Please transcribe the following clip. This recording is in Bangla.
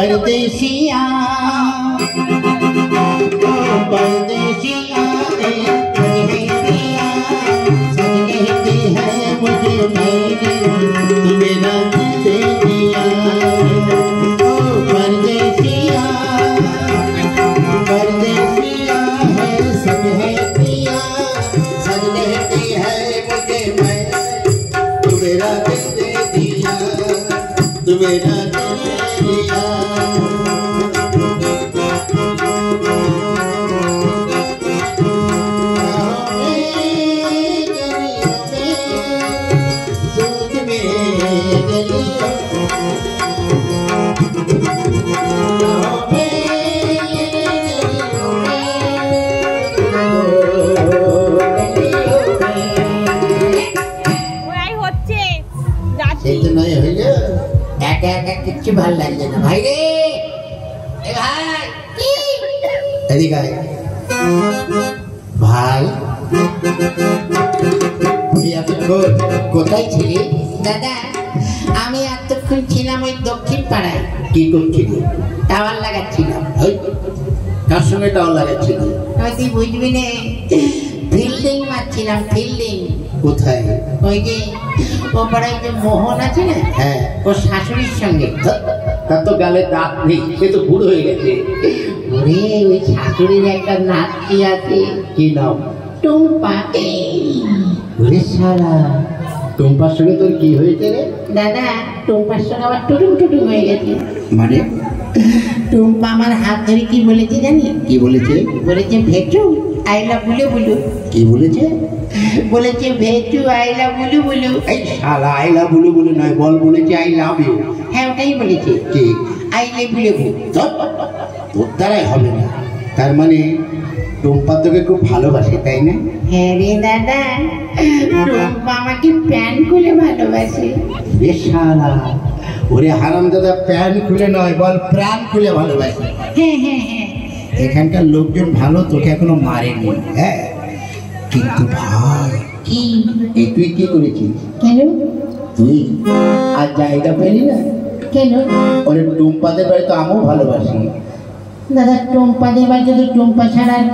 परदेसिया परदेसिया कहती है मुझे मैंने मेरा दे दिया। परदेसिया परदेसिया है सब है पिया सज कहती है मुझे मैंने मेरा दे दिया मेरा दे दिया। किच्छु भाल লাগছে না ভাই রে এ ভাই কি এদিকে আয় ভাই তুই এখন কোথায় ছিলি? দাদা আমি এতক্ষণ ছিলাম ওই দক্ষিণ পাড়ায়। কি করছিলি? টাওয়ার লাগাচ্ছিলাম। ওই কার সঙ্গে টাওয়ার লাগাচ্ছিলি? তুই বুঝবি না, ফিল্ডিং মারছিলাম। ফিল্ডিং কোথায়? ওই যে ও পাড়ায় যে মোহন আছে না, হ্যাঁ ওর শাশুড়ির সঙ্গে। তার তো গালে দাঁত নেই, সে তো বুড়ো হয়ে গেছে। ওরে ওই শাশুড়ির একটা নাতি আছে। কি নাম? টুম্পা। ওরে শালা, টুম্পার সঙ্গে তোর কি হয়েছে রে? দাদা টুম্পার সঙ্গে আবার টুটুম টুটুম হয়ে গেছে। মানে? টুম্পা আমার হাত ধরে কি বলেছে জানি? কি বলেছে? বলেছে ভেটু আই লাভ বুলু বুলু। কি বলেছে? বলেছে ভেটু আই লাভ বুলু বুলু। এই শালা আই লাভ বুলু বুলু নয়, বল বলেছে আই লাভ ইউ। হ্যাঁ ওটাই বলেছে। কি? আই লাভ বুলু বুলু। তোর দ্বারাই হবে না। তার মানে টুম্পা তোকে খুব ভালোবাসে তাই না? হ্যাঁ রে দাদা, টুম্পা আমাকে প্যান খুলে ভালোবাসে। বেশ শালা, ওরে হারামজাদা প্যান খুলে নয়, বল প্রাণ খুলে ভালোবাসে। হ্যাঁ হ্যাঁ হ্যাঁ, এখানকার লোকজন ভালো, তোকে এখনো মারেনি। হ্যাঁ কিন্তু ভাই কি এই তুই কি করেছিস? কেন? তুই আর জায়গা পেলি না কেন? ওরে টুম্পাদের বাড়ি তো আমিও ভালোবাসি। দাদা টুম্পাদের বাড়ি যদি টুম্পা ছাড়া